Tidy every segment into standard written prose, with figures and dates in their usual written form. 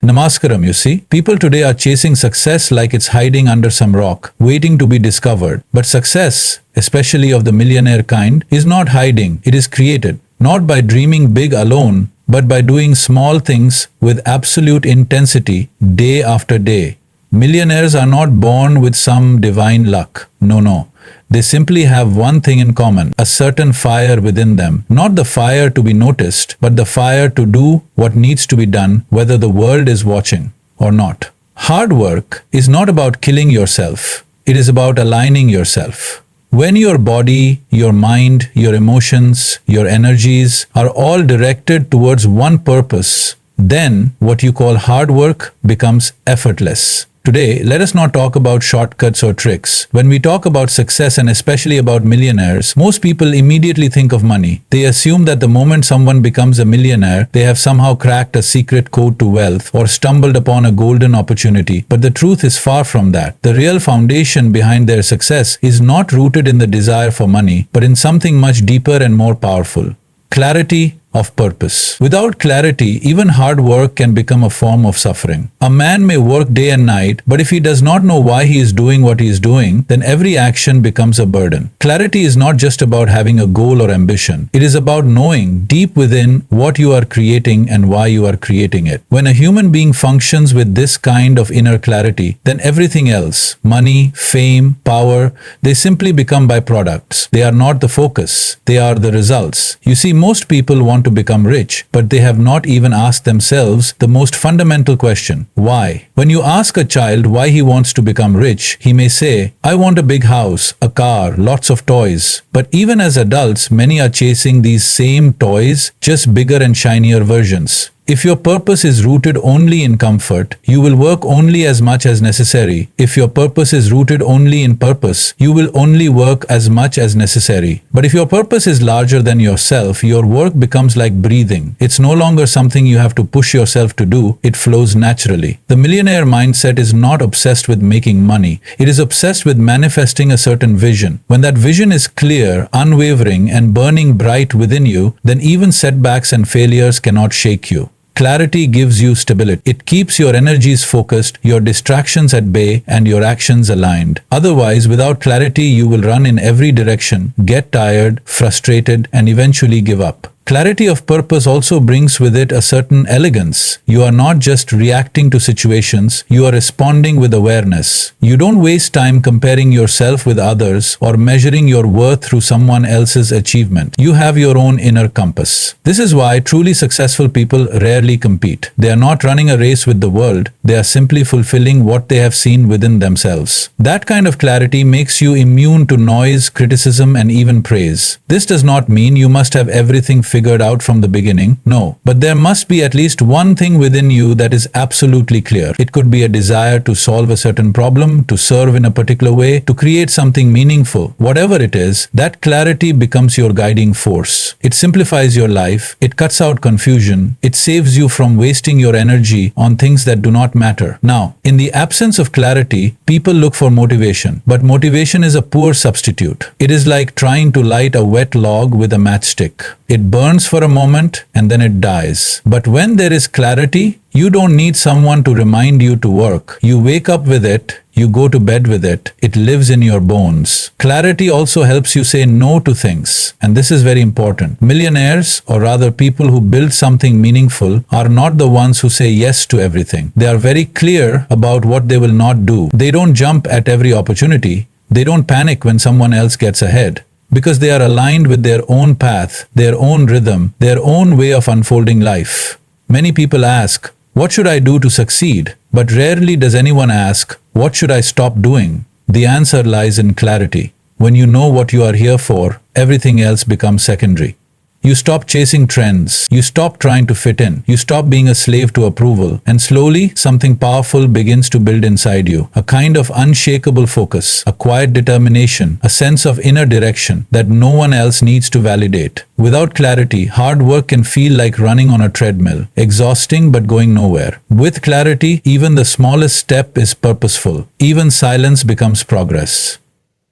Namaskaram, you see. People today are chasing success like it's hiding under some rock, waiting to be discovered. But success, especially of the millionaire kind, is not hiding, it is created. Not by dreaming big alone, but by doing small things with absolute intensity day after day. Millionaires are not born with some divine luck. No. They simply have one thing in common, a certain fire within them. Not the fire to be noticed, but the fire to do what needs to be done, whether the world is watching or not. Hard work is not about killing yourself. It is about aligning yourself. When your body, your mind, your emotions, your energies are all directed towards one purpose, then what you call hard work becomes effortless. Today, let us not talk about shortcuts or tricks. When we talk about success and especially about millionaires, most people immediately think of money. They assume that the moment someone becomes a millionaire, they have somehow cracked a secret code to wealth or stumbled upon a golden opportunity. But the truth is far from that. The real foundation behind their success is not rooted in the desire for money, but in something much deeper and more powerful. Clarity of purpose. Without clarity, even hard work can become a form of suffering. A man may work day and night, but if he does not know why he is doing what he is doing, then every action becomes a burden. Clarity is not just about having a goal or ambition. It is about knowing deep within what you are creating and why you are creating it. When a human being functions with this kind of inner clarity, then everything else, money, fame, power, they simply become byproducts. They are not the focus. They are the results. You see, most people want to become rich, but they have not even asked themselves the most fundamental question, why? When you ask a child why he wants to become rich, he may say, I want a big house, a car, lots of toys. But even as adults, many are chasing these same toys, just bigger and shinier versions. If your purpose is rooted only in comfort, you will work only as much as necessary. If your purpose is rooted only in purpose, you will only work as much as necessary. But if your purpose is larger than yourself, your work becomes like breathing. It's no longer something you have to push yourself to do, it flows naturally. The millionaire mindset is not obsessed with making money. It is obsessed with manifesting a certain vision. When that vision is clear, unwavering, and burning bright within you, then even setbacks and failures cannot shake you. Clarity gives you stability. It keeps your energies focused, your distractions at bay, and your actions aligned. Otherwise, without clarity, you will run in every direction, get tired, frustrated, and eventually give up. Clarity of purpose also brings with it a certain elegance. You are not just reacting to situations, you are responding with awareness. You don't waste time comparing yourself with others or measuring your worth through someone else's achievement. You have your own inner compass. This is why truly successful people rarely compete. They are not running a race with the world, they are simply fulfilling what they have seen within themselves. That kind of clarity makes you immune to noise, criticism, and even praise. This does not mean you must have everything figured out from the beginning. No, but there must be at least one thing within you that is absolutely clear. It could be a desire to solve a certain problem, to serve in a particular way, to create something meaningful. Whatever it is, that clarity becomes your guiding force. It simplifies your life, it cuts out confusion, it saves you from wasting your energy on things that do not matter. Now, in the absence of clarity, people look for motivation, but motivation is a poor substitute. It is like trying to light a wet log with a matchstick. It burns for a moment and then it dies. But when there is clarity, you don't need someone to remind you to work. You wake up with it, you go to bed with it, it lives in your bones. Clarity also helps you say no to things, and this is very important. Millionaires, or rather people who build something meaningful, are not the ones who say yes to everything. They are very clear about what they will not do. They don't jump at every opportunity. They don't panic when someone else gets ahead, because they are aligned with their own path, their own rhythm, their own way of unfolding life. Many people ask, what should I do to succeed? But rarely does anyone ask, what should I stop doing? The answer lies in clarity. When you know what you are here for, everything else becomes secondary. You stop chasing trends, you stop trying to fit in, you stop being a slave to approval, and slowly something powerful begins to build inside you. A kind of unshakable focus, a quiet determination, a sense of inner direction that no one else needs to validate. Without clarity, hard work can feel like running on a treadmill, exhausting but going nowhere. With clarity, even the smallest step is purposeful. Even silence becomes progress.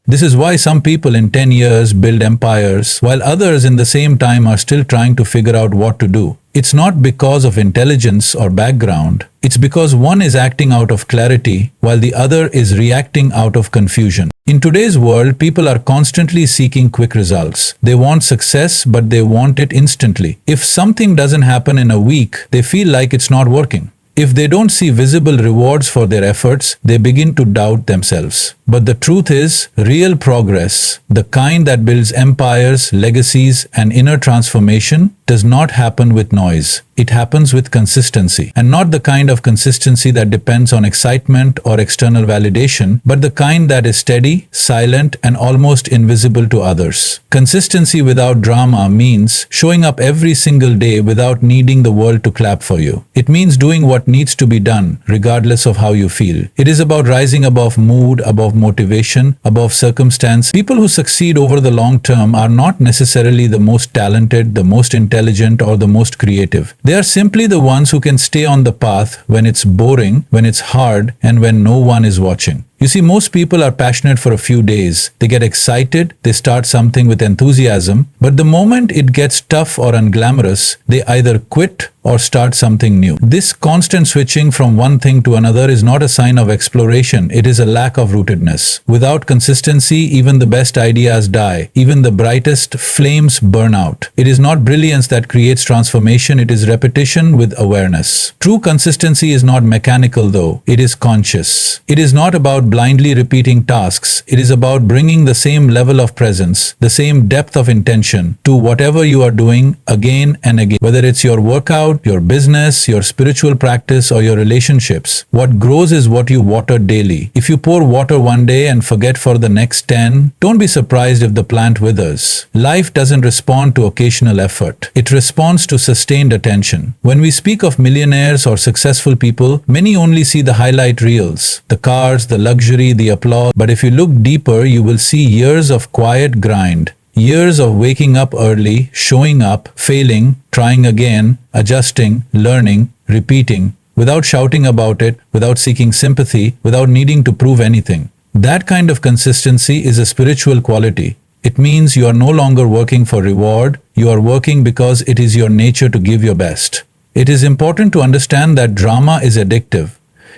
This is why some people in 10 years build empires, while others in the same time are still trying to figure out what to do. It's not because of intelligence or background. It's because one is acting out of clarity while the other is reacting out of confusion. In today's world, people are constantly seeking quick results. They want success, but they want it instantly. If something doesn't happen in a week, they feel like it's not working. If they don't see visible rewards for their efforts, they begin to doubt themselves. But the truth is, real progress, the kind that builds empires, legacies, and inner transformation, does not happen with noise. It happens with consistency. And not the kind of consistency that depends on excitement or external validation, but the kind that is steady, silent, and almost invisible to others. Consistency without drama means showing up every single day without needing the world to clap for you. It means doing what needs to be done, regardless of how you feel. It is about rising above mood, above motivation, above circumstance. People who succeed over the long term are not necessarily the most talented, the most intelligent, or the most creative. They are simply the ones who can stay on the path when it's boring, when it's hard, and when no one is watching. You see, most people are passionate for a few days. They get excited, they start something with enthusiasm, but the moment it gets tough or unglamorous, they either quit or start something new. This constant switching from one thing to another is not a sign of exploration, it is a lack of rootedness. Without consistency, even the best ideas die, even the brightest flames burn out. It is not brilliance that creates transformation, it is repetition with awareness. True consistency is not mechanical though, it is conscious. It is not about blindly repeating tasks, it is about bringing the same level of presence, the same depth of intention to whatever you are doing again and again. Whether it's your workout, your business, your spiritual practice, or your relationships, what grows is what you water daily. If you pour water one day and forget for the next 10, don't be surprised if the plant withers. Life doesn't respond to occasional effort. It responds to sustained attention. When we speak of millionaires or successful people, many only see the highlight reels, the cars, the luxury, the applause. But if you look deeper, you will see years of quiet grind. Years of waking up early, showing up, failing, trying again, adjusting, learning, repeating, without shouting about it, without seeking sympathy, without needing to prove anything. That kind of consistency is a spiritual quality. It means you are no longer working for reward, you are working because it is your nature to give your best. It is important to understand that drama is addictive.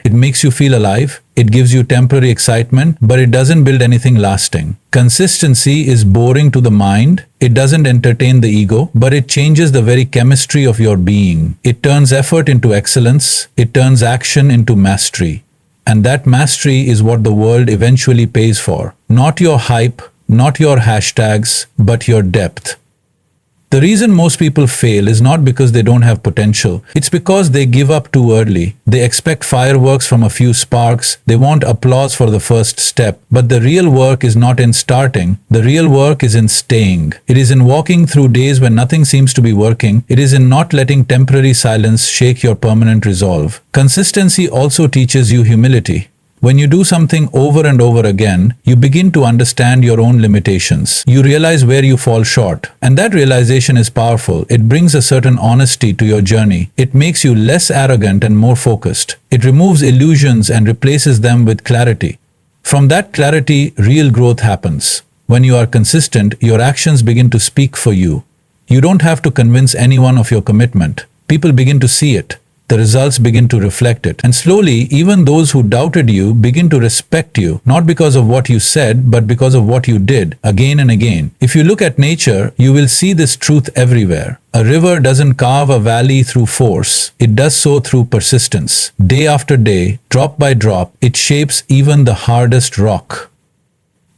It makes you feel alive, it gives you temporary excitement, but it doesn't build anything lasting. Consistency is boring to the mind, it doesn't entertain the ego, but it changes the very chemistry of your being. It turns effort into excellence, it turns action into mastery. And that mastery is what the world eventually pays for. Not your hype, not your hashtags, but your depth. The reason most people fail is not because they don't have potential. It's because they give up too early. They expect fireworks from a few sparks. They want applause for the first step. But the real work is not in starting. The real work is in staying. It is in walking through days when nothing seems to be working. It is in not letting temporary silence shake your permanent resolve. Consistency also teaches you humility. When you do something over and over again, you begin to understand your own limitations. You realize where you fall short. And that realization is powerful. It brings a certain honesty to your journey. It makes you less arrogant and more focused. It removes illusions and replaces them with clarity. From that clarity, real growth happens. When you are consistent, your actions begin to speak for you. You don't have to convince anyone of your commitment. People begin to see it. The results begin to reflect it. And slowly, even those who doubted you begin to respect you, not because of what you said, but because of what you did, again and again. If you look at nature, you will see this truth everywhere. A river doesn't carve a valley through force. It does so through persistence. Day after day, drop by drop, it shapes even the hardest rock.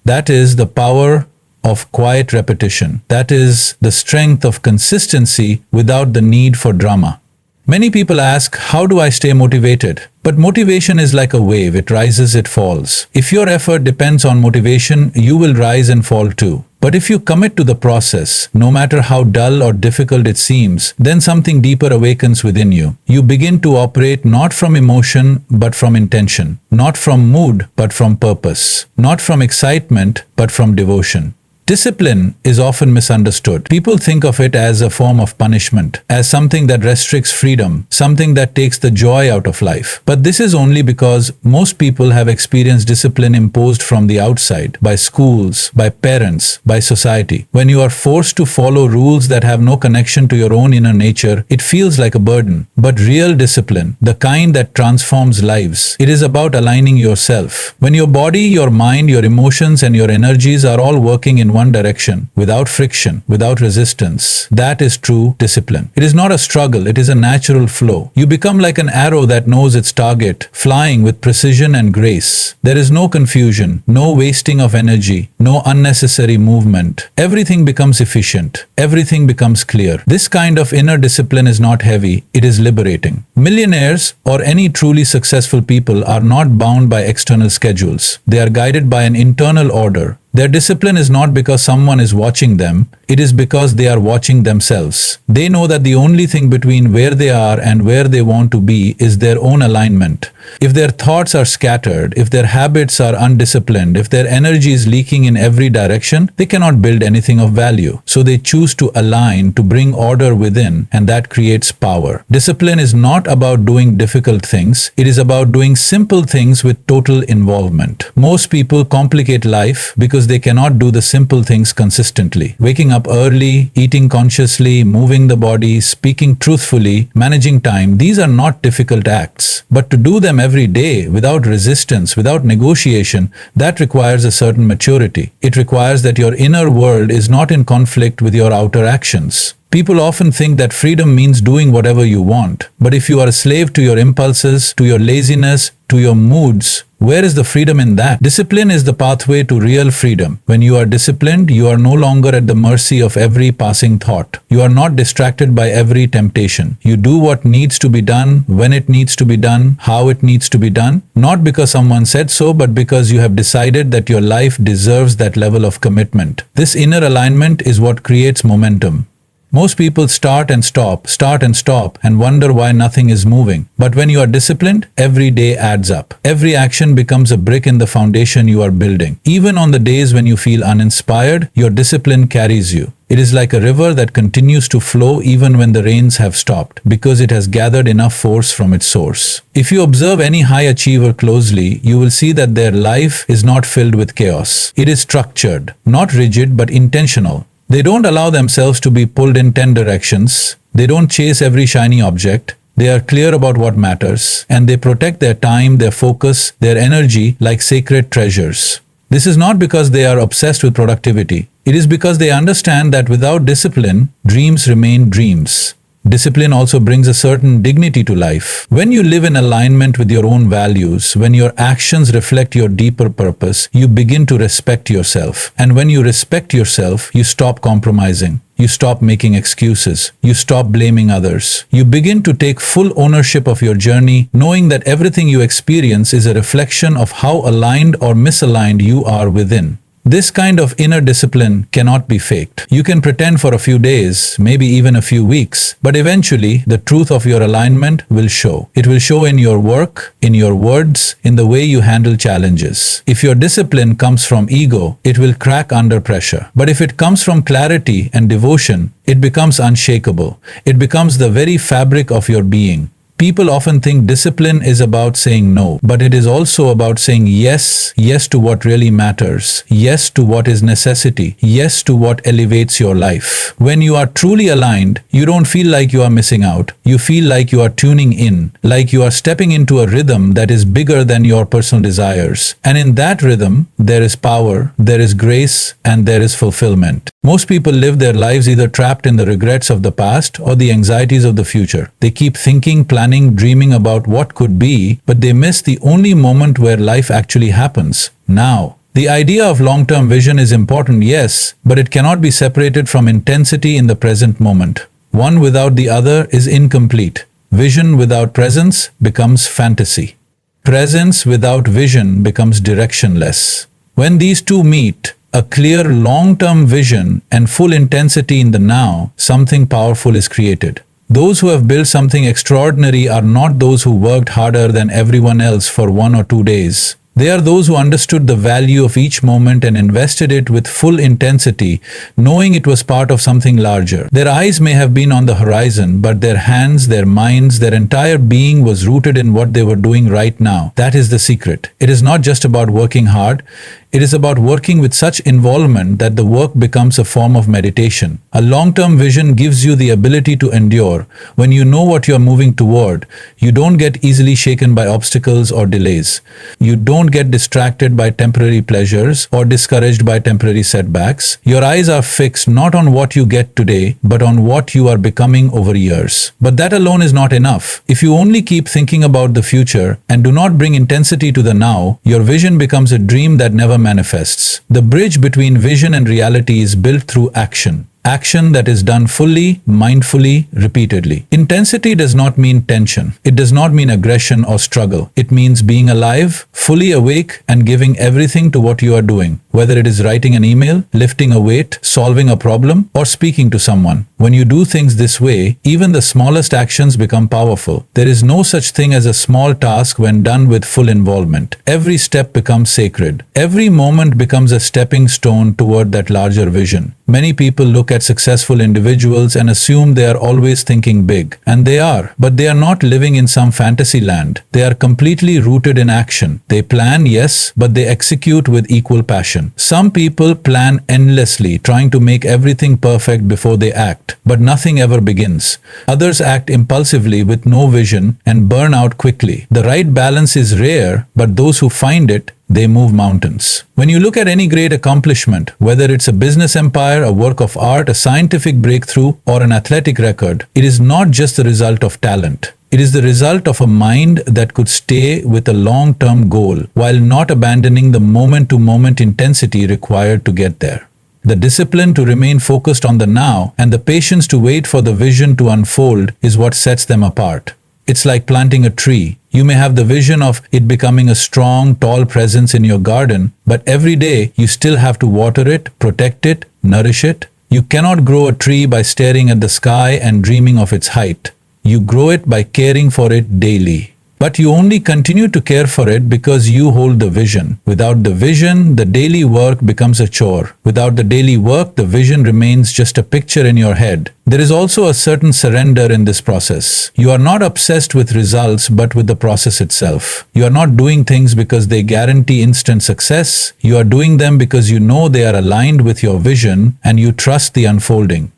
That is the power of quiet repetition. That is the strength of consistency without the need for drama. Many people ask, how do I stay motivated? But motivation is like a wave, it rises, it falls. If your effort depends on motivation, you will rise and fall too. But if you commit to the process, no matter how dull or difficult it seems, then something deeper awakens within you. You begin to operate not from emotion, but from intention. Not from mood, but from purpose. Not from excitement, but from devotion. Discipline is often misunderstood. People think of it as a form of punishment, as something that restricts freedom, something that takes the joy out of life. But this is only because most people have experienced discipline imposed from the outside, by schools, by parents, by society. When you are forced to follow rules that have no connection to your own inner nature, it feels like a burden. But real discipline, the kind that transforms lives, it is about aligning yourself. When your body, your mind, your emotions, and your energies are all working in one direction, without friction, without resistance, that is true discipline. It is not a struggle, it is a natural flow. You become like an arrow that knows its target, flying with precision and grace. There is no confusion, no wasting of energy, no unnecessary movement. Everything becomes efficient. Everything becomes clear. This kind of inner discipline is not heavy, it is liberating. Millionaires or any truly successful people are not bound by external schedules. They are guided by an internal order. Their discipline is not because someone is watching them, it is because they are watching themselves. They know that the only thing between where they are and where they want to be is their own alignment. If their thoughts are scattered, if their habits are undisciplined, if their energy is leaking in every direction, they cannot build anything of value. So they choose to align, to bring order within, and that creates power. Discipline is not about doing difficult things, it is about doing simple things with total involvement. Most people complicate life because they cannot do the simple things consistently. Waking up early, eating consciously, moving the body, speaking truthfully, managing time, these are not difficult acts. But to do them every day, without resistance, without negotiation, that requires a certain maturity. It requires that your inner world is not in conflict with your outer actions. People often think that freedom means doing whatever you want. But if you are a slave to your impulses, to your laziness, to your moods, where is the freedom in that? Discipline is the pathway to real freedom. When you are disciplined, you are no longer at the mercy of every passing thought. You are not distracted by every temptation. You do what needs to be done, when it needs to be done, how it needs to be done, not because someone said so, but because you have decided that your life deserves that level of commitment. This inner alignment is what creates momentum. Most people start and stop, and wonder why nothing is moving. But when you are disciplined, every day adds up. Every action becomes a brick in the foundation you are building. Even on the days when you feel uninspired, your discipline carries you. It is like a river that continues to flow even when the rains have stopped, because it has gathered enough force from its source. If you observe any high achiever closely, you will see that their life is not filled with chaos. It is structured, not rigid but intentional. They don't allow themselves to be pulled in 10 directions. They don't chase every shiny object. They are clear about what matters, and they protect their time, their focus, their energy like sacred treasures. This is not because they are obsessed with productivity. It is because they understand that without discipline, dreams remain dreams. Discipline also brings a certain dignity to life. When you live in alignment with your own values, when your actions reflect your deeper purpose, you begin to respect yourself. And when you respect yourself, you stop compromising. You stop making excuses. You stop blaming others. You begin to take full ownership of your journey, knowing that everything you experience is a reflection of how aligned or misaligned you are within. This kind of inner discipline cannot be faked. You can pretend for a few days, maybe even a few weeks, but eventually the truth of your alignment will show. It will show in your work, in your words, in the way you handle challenges. If your discipline comes from ego, it will crack under pressure. But if it comes from clarity and devotion, it becomes unshakable. It becomes the very fabric of your being. People often think discipline is about saying no, but it is also about saying yes, yes to what really matters, yes to what is necessity, yes to what elevates your life. When you are truly aligned, you don't feel like you are missing out. You feel like you are tuning in, like you are stepping into a rhythm that is bigger than your personal desires. And in that rhythm, there is power, there is grace, and there is fulfillment. Most people live their lives either trapped in the regrets of the past or the anxieties of the future. They keep thinking, planning, dreaming about what could be, but they miss the only moment where life actually happens, now. The idea of long-term vision is important, yes, but it cannot be separated from intensity in the present moment. One without the other is incomplete. Vision without presence becomes fantasy. Presence without vision becomes directionless. When these two meet, a clear long-term vision and full intensity in the now, something powerful is created. Those who have built something extraordinary are not those who worked harder than everyone else for 1 or 2 days. They are those who understood the value of each moment and invested it with full intensity, knowing it was part of something larger. Their eyes may have been on the horizon, but their hands, their minds, their entire being was rooted in what they were doing right now. That is the secret. It is not just about working hard. It is about working with such involvement that the work becomes a form of meditation. A long-term vision gives you the ability to endure. When you know what you are moving toward, you don't get easily shaken by obstacles or delays. You don't get distracted by temporary pleasures or discouraged by temporary setbacks. Your eyes are fixed not on what you get today, but on what you are becoming over years. But that alone is not enough. If you only keep thinking about the future and do not bring intensity to the now, your vision becomes a dream that never manifests. The bridge between vision and reality is built through action. Action that is done fully, mindfully, repeatedly. Intensity does not mean tension. It does not mean aggression or struggle. It means being alive, fully awake, and giving everything to what you are doing. Whether it is writing an email, lifting a weight, solving a problem, or speaking to someone. When you do things this way, even the smallest actions become powerful. There is no such thing as a small task when done with full involvement. Every step becomes sacred. Every moment becomes a stepping stone toward that larger vision. Many people look at successful individuals and assume they are always thinking big. And they are, but they are not living in some fantasy land. They are completely rooted in action. They plan, yes, but they execute with equal passion. Some people plan endlessly, trying to make everything perfect before they act, but nothing ever begins. Others act impulsively with no vision and burn out quickly. The right balance is rare, but those who find it, they move mountains. When you look at any great accomplishment, whether it's a business empire, a work of art, a scientific breakthrough, or an athletic record, it is not just the result of talent. It is the result of a mind that could stay with a long-term goal while not abandoning the moment-to-moment intensity required to get there. The discipline to remain focused on the now and the patience to wait for the vision to unfold is what sets them apart. It's like planting a tree. You may have the vision of it becoming a strong, tall presence in your garden, but every day you still have to water it, protect it, nourish it. You cannot grow a tree by staring at the sky and dreaming of its height. You grow it by caring for it daily. But you only continue to care for it because you hold the vision. Without the vision, the daily work becomes a chore. Without the daily work, the vision remains just a picture in your head. There is also a certain surrender in this process. You are not obsessed with results, but with the process itself. You are not doing things because they guarantee instant success. You are doing them because you know they are aligned with your vision and you trust the unfolding.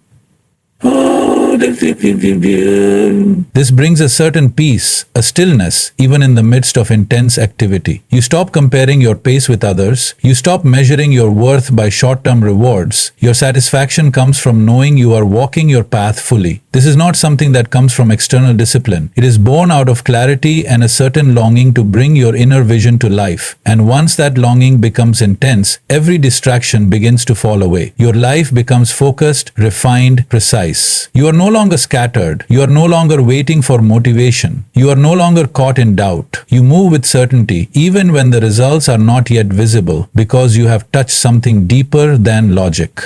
This brings a certain peace, a stillness, even in the midst of intense activity. You stop comparing your pace with others. You stop measuring your worth by short-term rewards. Your satisfaction comes from knowing you are walking your path fully. This is not something that comes from external discipline. It is born out of clarity and a certain longing to bring your inner vision to life. And once that longing becomes intense, every distraction begins to fall away. Your life becomes focused, refined, precise. You are no longer scattered. You are no longer waiting for motivation. You are no longer caught in doubt. You move with certainty, even when the results are not yet visible, because you have touched something deeper than logic.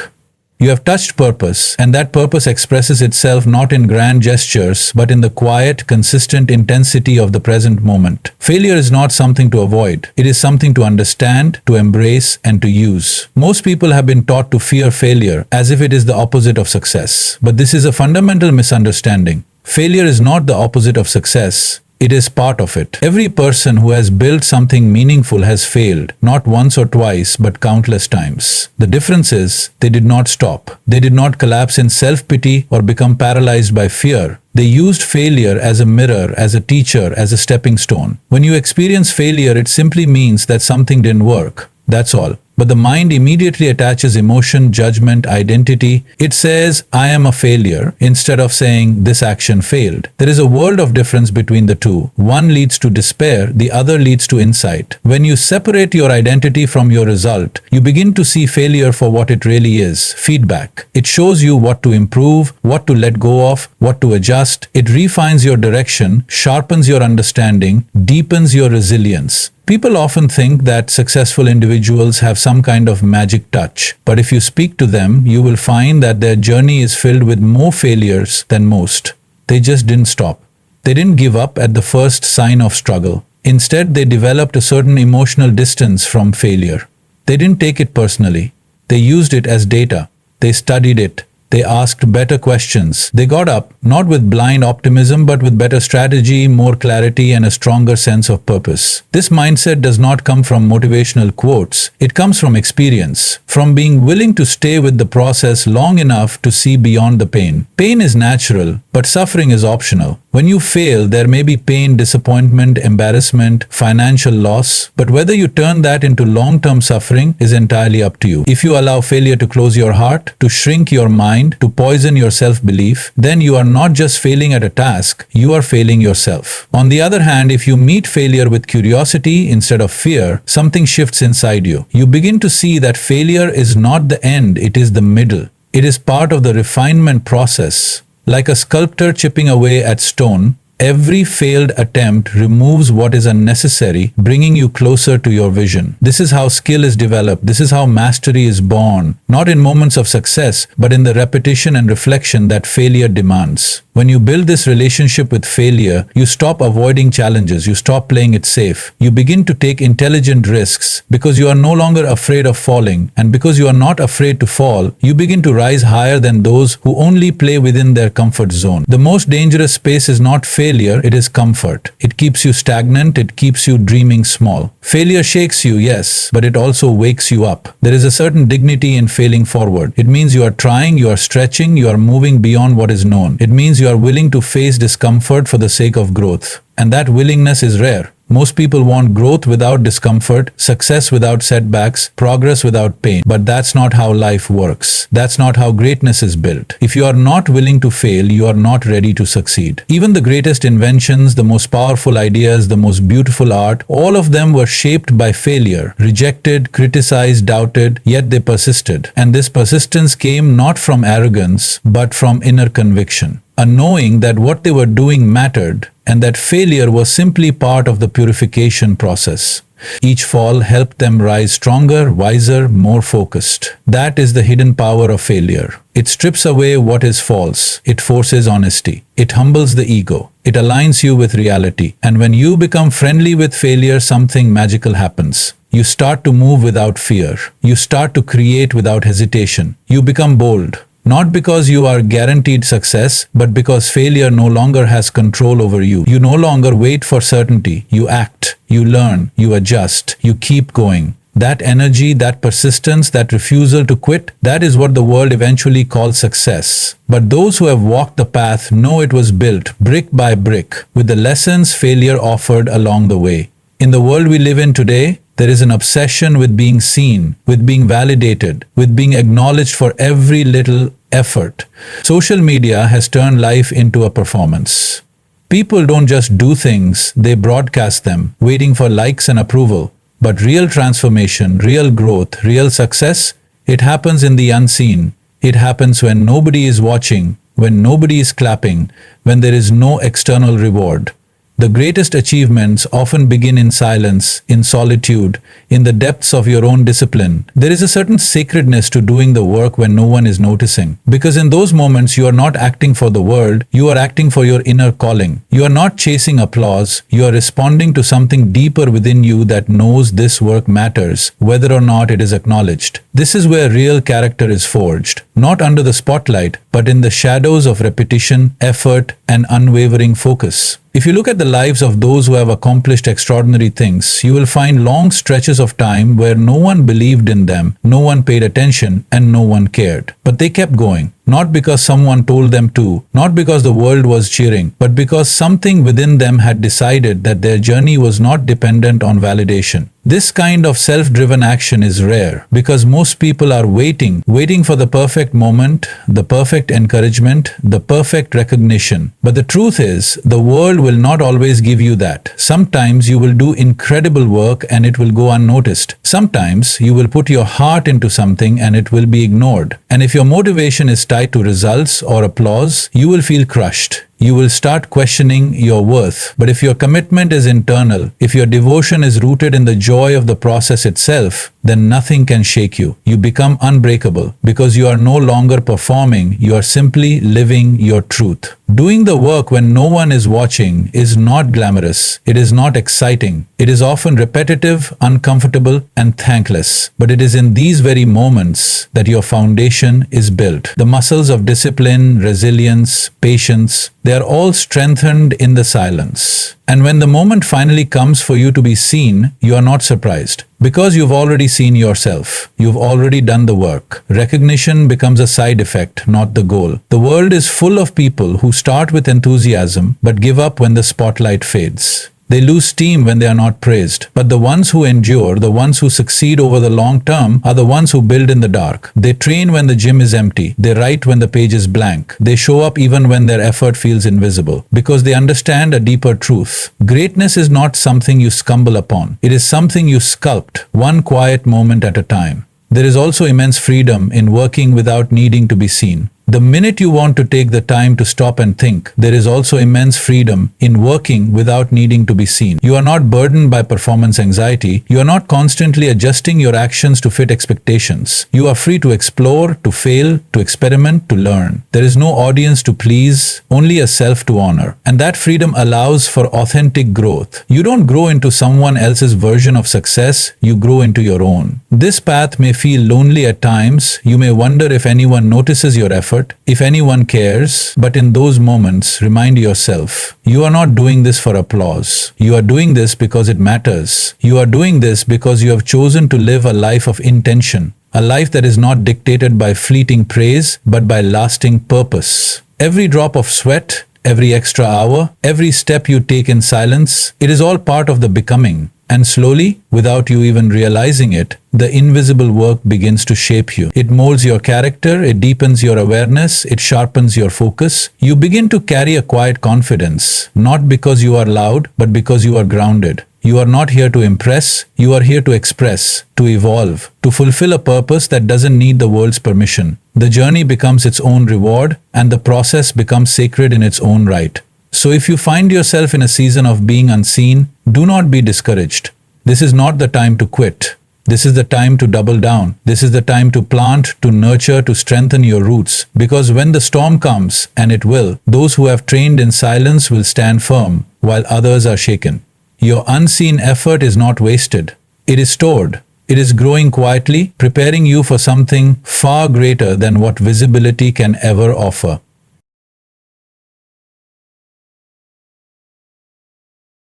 You have touched purpose, and that purpose expresses itself not in grand gestures, but in the quiet, consistent intensity of the present moment. Failure is not something to avoid. It is something to understand, to embrace, and to use. Most people have been taught to fear failure, as if it is the opposite of success. But this is a fundamental misunderstanding. Failure is not the opposite of success. It is part of it. Every person who has built something meaningful has failed, not once or twice, but countless times. The difference is, they did not stop. They did not collapse in self-pity or become paralyzed by fear. They used failure as a mirror, as a teacher, as a stepping stone. When you experience failure, it simply means that something didn't work. That's all. But the mind immediately attaches emotion, judgment, identity. It says, I am a failure, instead of saying, this action failed. There is a world of difference between the two. One leads to despair, the other leads to insight. When you separate your identity from your result, you begin to see failure for what it really is, feedback. It shows you what to improve, what to let go of, what to adjust. It refines your direction, sharpens your understanding, deepens your resilience. People often think that successful individuals have some kind of magic touch, but if you speak to them, you will find that their journey is filled with more failures than most. They just didn't stop. They didn't give up at the first sign of struggle. Instead, they developed a certain emotional distance from failure. They didn't take it personally. They used it as data. They studied it. They asked better questions. They got up, not with blind optimism, but with better strategy, more clarity, and a stronger sense of purpose. This mindset does not come from motivational quotes. It comes from experience, from being willing to stay with the process long enough to see beyond the pain. Pain is natural, but suffering is optional. When you fail, there may be pain, disappointment, embarrassment, financial loss, but whether you turn that into long-term suffering is entirely up to you. If you allow failure to close your heart, to shrink your mind, to poison your self-belief, then you are not just failing at a task, you are failing yourself. On the other hand, if you meet failure with curiosity instead of fear, something shifts inside you. You begin to see that failure is not the end, it is the middle. It is part of the refinement process. Like a sculptor chipping away at stone, every failed attempt removes what is unnecessary, bringing you closer to your vision. This is how skill is developed. This is how mastery is born, not in moments of success, but in the repetition and reflection that failure demands. When you build this relationship with failure, you stop avoiding challenges, you stop playing it safe. You begin to take intelligent risks because you are no longer afraid of falling, and because you are not afraid to fall, you begin to rise higher than those who only play within their comfort zone. The most dangerous space is not failure, it is comfort. It keeps you stagnant, it keeps you dreaming small. Failure shakes you, yes, but it also wakes you up. There is a certain dignity in failing forward. It means you are trying, you are stretching, you are moving beyond what is known. It means you are willing to face discomfort for the sake of growth. And that willingness is rare. Most people want growth without discomfort, success without setbacks, progress without pain. But that's not how life works. That's not how greatness is built. If you are not willing to fail, you are not ready to succeed. Even the greatest inventions, the most powerful ideas, the most beautiful art, all of them were shaped by failure. Rejected, criticized, doubted, yet they persisted. And this persistence came not from arrogance, but from inner conviction. A knowing that what they were doing mattered, and that failure was simply part of the purification process. Each fall helped them rise stronger, wiser, more focused. That is the hidden power of failure. It strips away what is false. It forces honesty. It humbles the ego. It aligns you with reality. And when you become friendly with failure, something magical happens. You start to move without fear. You start to create without hesitation. You become bold. Not because you are guaranteed success, but because failure no longer has control over you. You no longer wait for certainty. You act, you learn, you adjust, you keep going. That energy, that persistence, that refusal to quit, that is what the world eventually calls success. But those who have walked the path know it was built brick by brick with the lessons failure offered along the way. In the world we live in today, there is an obsession with being seen, with being validated, with being acknowledged for every little effort. Social media has turned life into a performance. People don't just do things, they broadcast them, waiting for likes and approval. But real transformation, real growth, real success, it happens in the unseen. It happens when nobody is watching, when nobody is clapping, when there is no external reward. The greatest achievements often begin in silence, in solitude, in the depths of your own discipline. There is a certain sacredness to doing the work when no one is noticing. Because in those moments you are not acting for the world, you are acting for your inner calling. You are not chasing applause, you are responding to something deeper within you that knows this work matters, whether or not it is acknowledged. This is where real character is forged, not under the spotlight, but in the shadows of repetition, effort, and unwavering focus. If you look at the lives of those who have accomplished extraordinary things, you will find long stretches of time where no one believed in them, no one paid attention, and no one cared. But they kept going. Not because someone told them to, not because the world was cheering, but because something within them had decided that their journey was not dependent on validation. This kind of self-driven action is rare because most people are waiting for the perfect moment, the perfect encouragement, the perfect recognition. But the truth is, the world will not always give you that. Sometimes you will do incredible work and it will go unnoticed. Sometimes you will put your heart into something and it will be ignored. And if your motivation is tied to results or applause, you will feel crushed. You will start questioning your worth. But if your commitment is internal, if your devotion is rooted in the joy of the process itself, then nothing can shake you. You become unbreakable because you are no longer performing, you are simply living your truth. Doing the work when no one is watching is not glamorous. It is not exciting. It is often repetitive, uncomfortable, and thankless. But it is in these very moments that your foundation is built. The muscles of discipline, resilience, patience, they are all strengthened in the silence. And when the moment finally comes for you to be seen, you are not surprised. Because you've already seen yourself. You've already done the work. Recognition becomes a side effect, not the goal. The world is full of people who start with enthusiasm but give up when the spotlight fades. They lose steam when they are not praised. But the ones who endure, the ones who succeed over the long term, are the ones who build in the dark. They train when the gym is empty. They write when the page is blank. They show up even when their effort feels invisible. Because they understand a deeper truth. Greatness is not something you stumble upon. It is something you sculpt, one quiet moment at a time. There is also immense freedom in working without needing to be seen. The minute you want to take the time to stop and think, there is also immense freedom in working without needing to be seen. You are not burdened by performance anxiety. You are not constantly adjusting your actions to fit expectations. You are free to explore, to fail, to experiment, to learn. There is no audience to please, only a self to honor. And that freedom allows for authentic growth. You don't grow into someone else's version of success, you grow into your own. This path may feel lonely at times. You may wonder if anyone notices your effort, if anyone cares, but in those moments, remind yourself, you are not doing this for applause. You are doing this because it matters. You are doing this because you have chosen to live a life of intention, a life that is not dictated by fleeting praise, but by lasting purpose. Every drop of sweat, every extra hour, every step you take in silence, it is all part of the becoming. And slowly, without you even realizing it, the invisible work begins to shape you. It molds your character, it deepens your awareness, it sharpens your focus. You begin to carry a quiet confidence, not because you are loud, but because you are grounded. You are not here to impress, you are here to express, to evolve, to fulfill a purpose that doesn't need the world's permission. The journey becomes its own reward, and the process becomes sacred in its own right. So if you find yourself in a season of being unseen, do not be discouraged. This is not the time to quit. This is the time to double down. This is the time to plant, to nurture, to strengthen your roots. Because when the storm comes, and it will, those who have trained in silence will stand firm, while others are shaken. Your unseen effort is not wasted. It is stored. It is growing quietly, preparing you for something far greater than what visibility can ever offer.